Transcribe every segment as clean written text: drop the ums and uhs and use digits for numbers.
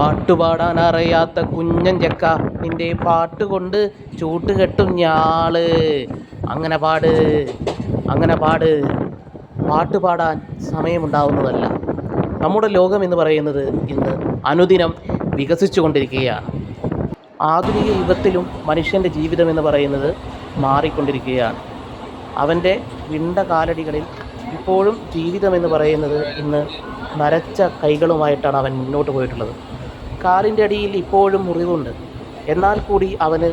പാട്ടുപാടാൻ അറിയാത്ത കുഞ്ഞൻ ചക്ക നിന്റെ പാട്ടുകൊണ്ട് ചൂട്ടുകെട്ടും ഞാള്. അങ്ങനെ പാട്, അങ്ങനെ പാട്. പാട്ട് പാടാൻ സമയമുണ്ടാവുന്നതല്ല. നമ്മുടെ ലോകം എന്ന് പറയുന്നത് ഇന്ന് അനുദിനം വികസിച്ചു കൊണ്ടിരിക്കുകയാണ്. ആധുനിക യുഗത്തിലും മനുഷ്യൻ്റെ ജീവിതം എന്ന് പറയുന്നത് മാറിക്കൊണ്ടിരിക്കുകയാണ്. അവൻ്റെ വിണ്ട കാലടികളിൽ ഇപ്പോഴും ജീവിതം എന്ന് പറയുന്നത് ഇന്ന് നരച്ച കൈകളുമായിട്ടാണ് അവൻ മുന്നോട്ട് പോയിട്ടുള്ളത്. കാലിൻ്റെ അടിയിൽ ഇപ്പോഴും മുറിവുണ്ട്, എന്നാൽ കൂടി അവന്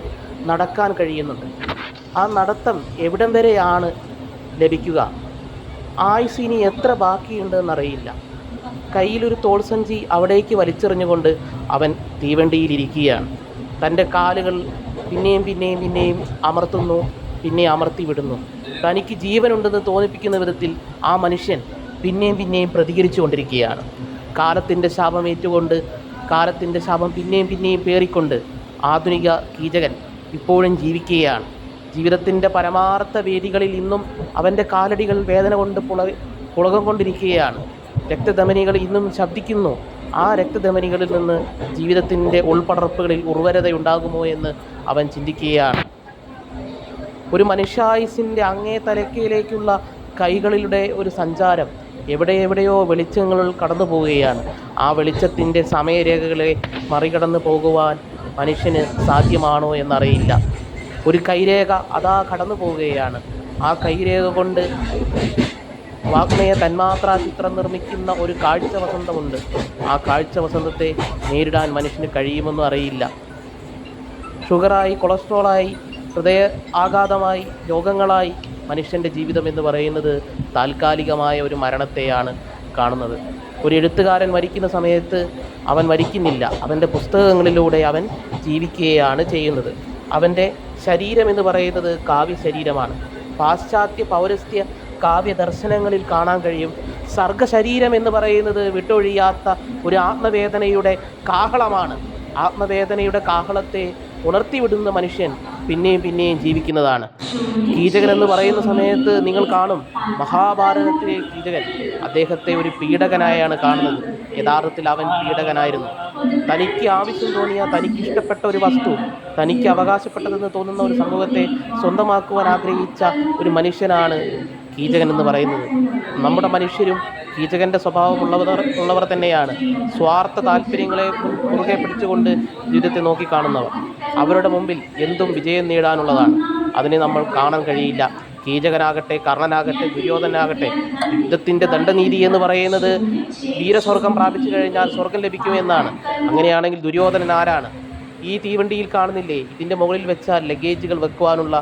നടക്കാൻ കഴിയുന്നുണ്ട്. ആ നടത്തം എവിടം വരെയാണ് ലഭിക്കുക? ആയുസ് ഇനി എത്ര ബാക്കിയുണ്ടെന്നറിയില്ല. കയ്യിലൊരു തോൾസഞ്ചി അവിടേക്ക് വലിച്ചെറിഞ്ഞുകൊണ്ട് അവൻ തീവണ്ടിയിലിരിക്കുകയാണ്. തൻ്റെ കാലുകൾ പിന്നെയും അമർത്തുന്നു, പിന്നെ അമർത്തി വിടുന്നു. തനിക്ക് ജീവനുണ്ടെന്ന് തോന്നിപ്പിക്കുന്ന വിധത്തിൽ ആ മനുഷ്യൻ പിന്നെയും പ്രതികരിച്ചു കൊണ്ടിരിക്കുകയാണ്. കാലത്തിൻ്റെ ശാപം ഏറ്റുകൊണ്ട്, കാലത്തിൻ്റെ ശാപം പിന്നെയും പേറിക്കൊണ്ട് ആധുനിക കീചകൻ ഇപ്പോഴും ജീവിക്കുകയാണ്. ജീവിതത്തിൻ്റെ പരമാർത്ഥ വേദികളിൽ ഇന്നും അവൻ്റെ കാലടികൾ വേദന കൊണ്ട് പുളകം കൊണ്ടിരിക്കുകയാണ്. രക്തധമനികൾ ഇന്നും ശബ്ദിക്കുന്നു. ആ രക്തധമനികളിൽ നിന്ന് ജീവിതത്തിൻ്റെ ഉൾപ്പടർപ്പുകളിൽ ഉർവരതയുണ്ടാകുമോ എന്ന് അവൻ ചിന്തിക്കുകയാണ്. ഒരു മനുഷ്യായുസിൻ്റെ അങ്ങേ തലക്കയിലേക്കുള്ള കൈകളിലൂടെ ഒരു സഞ്ചാരം എവിടെയോ വെളിച്ചങ്ങളിൽ കടന്നു പോവുകയാണ്. ആ വെളിച്ചത്തിൻ്റെ സമയരേഖകളെ മറികടന്നു പോകുവാൻ മനുഷ്യന് സാധ്യമാണോ എന്നറിയില്ല. ഒരു കൈരേഖ അതാ കടന്നു പോവുകയാണ്. ആ കൈരേഖ കൊണ്ട് വാഗ്മയ തന്മാത്രാ ചിത്രം നിർമ്മിക്കുന്ന ഒരു കാഴ്ച വസന്തമുണ്ട്. ആ കാഴ്ച വസന്തത്തെ നേരിടാൻ മനുഷ്യന് കഴിയുമെന്നും അറിയില്ല. ഷുഗറായി, കൊളസ്ട്രോളായി, ഹൃദയ ആഘാതമായി, രോഗങ്ങളായി മനുഷ്യൻ്റെ ജീവിതം എന്ന് പറയുന്നത് താൽക്കാലികമായ ഒരു മരണത്തെയാണ് കാണുന്നത്. ഒരു എഴുത്തുകാരൻ മരിക്കുന്ന സമയത്ത് അവൻ മരിക്കുന്നില്ല, അവൻ്റെ പുസ്തകങ്ങളിലൂടെ അവൻ ജീവിക്കുകയാണ് ചെയ്യുന്നത്. അവൻ്റെ ശരീരം എന്ന് പറയുന്നത് കാവ്യ ശരീരമാണ്. പാശ്ചാത്യ പൗരസ്ത്യ കാവ്യ ദർശനങ്ങളിൽ കാണാൻ കഴിയും. സർഗശരീരം എന്ന് പറയുന്നത് വിട്ടൊഴിയാത്ത ഒരു ആത്മവേദനയുടെ കാഹളമാണ്. ആത്മവേദനയുടെ കാഹളത്തെ ഉണർത്തിവിടുന്ന മനുഷ്യൻ പിന്നെയും ജീവിക്കുന്നതാണ്. കീചകൻ എന്ന് പറയുന്ന സമയത്ത് നിങ്ങൾ കാണും, മഹാഭാരതത്തിലെ കീചകൻ അദ്ദേഹത്തെ ഒരു പീഡകനായാണ് കാണുന്നത്. യഥാർത്ഥത്തിൽ അവൻ പീഡകനായിരുന്നു. തനിക്ക് ആവശ്യം തോന്നിയ, തനിക്ക് ഇഷ്ടപ്പെട്ട ഒരു വസ്തു, തനിക്ക് അവകാശപ്പെട്ടതെന്ന് തോന്നുന്ന ഒരു സമൂഹത്തെ സ്വന്തമാക്കുവാൻ ആഗ്രഹിച്ച ഒരു മനുഷ്യനാണ് കീചകൻ എന്ന് പറയുന്നത്. നമ്മുടെ മനുഷ്യരും കീചകൻ്റെ സ്വഭാവമുള്ളവർ തന്നെയാണ്. സ്വാർത്ഥ താല്പര്യങ്ങളെ മുറുകെ പിടിച്ചുകൊണ്ട് ജീവിതത്തെ നോക്കിക്കാണുന്നവർ. അവരുടെ മുമ്പിൽ എന്തും വിജയം നേടാനുള്ളതാണ്. അതിനെ നമ്മൾ കാണാൻ കഴിയില്ല. കീചകനാകട്ടെ, കർണനാകട്ടെ, ദുര്യോധനാകട്ടെ, യുദ്ധത്തിൻ്റെ ദണ്ഡനീതി എന്ന് പറയുന്നത് വീരസ്വർഗം പ്രാപിച്ചു കഴിഞ്ഞാൽ സ്വർഗം ലഭിക്കുമെന്നാണ്. അങ്ങനെയാണെങ്കിൽ ദുര്യോധനൻ ആരാണ്? ഈ തീവണ്ടിയിൽ കാണുന്നില്ലേ, ഇതിൻ്റെ മുകളിൽ വെച്ചാൽ ലഗേജുകൾ വെക്കുവാനുള്ള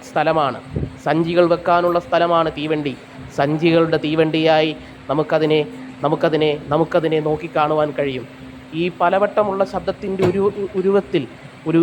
സ്ഥലമാണ്, സഞ്ചികൾ വെക്കാനുള്ള സ്ഥലമാണ് തീവണ്ടി. സഞ്ചികളുടെ തീവണ്ടിയായി നമുക്കതിനെ നോക്കിക്കാണുവാൻ കഴിയും. ഈ പലവട്ടമുള്ള ശബ്ദത്തിൻ്റെ ഉരുവത്തിൽ ഒരു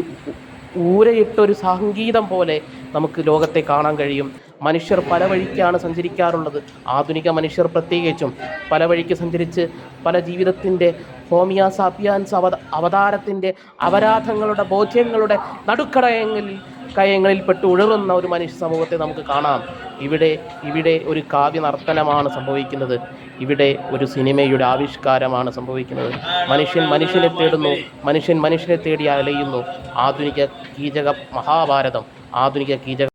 ഊരയിട്ടൊരു സംഗീതം പോലെ നമുക്ക് ലോകത്തെ കാണാൻ കഴിയും. മനുഷ്യർ പല വഴിക്കാണ് സഞ്ചരിക്കാറുള്ളത്. ആധുനിക മനുഷ്യർ പ്രത്യേകിച്ചും പല വഴിക്ക് സഞ്ചരിച്ച് പല ജീവിതത്തിൻ്റെ ഹോമിയാസാപ്പിയാൻസ് അവതാരത്തിൻ്റെ അപരാധങ്ങളുടെ ബോധ്യങ്ങളുടെ നടുക്കടയങ്ങളിൽ പെട്ട് ഉഴറുന്ന ഒരു മനുഷ്യ സമൂഹത്തെ നമുക്ക് കാണാം. ഇവിടെ ഒരു കാവ്യ നർത്തനമാണ് സംഭവിക്കുന്നത്. ഇവിടെ ഒരു സിനിമയുടെ ആവിഷ്കാരമാണ് സംഭവിക്കുന്നത്. മനുഷ്യനെ തേടുന്നു, മനുഷ്യനെ തേടി അലയുന്നു. ആധുനിക കീചക മഹാഭാരതം, ആധുനിക കീചക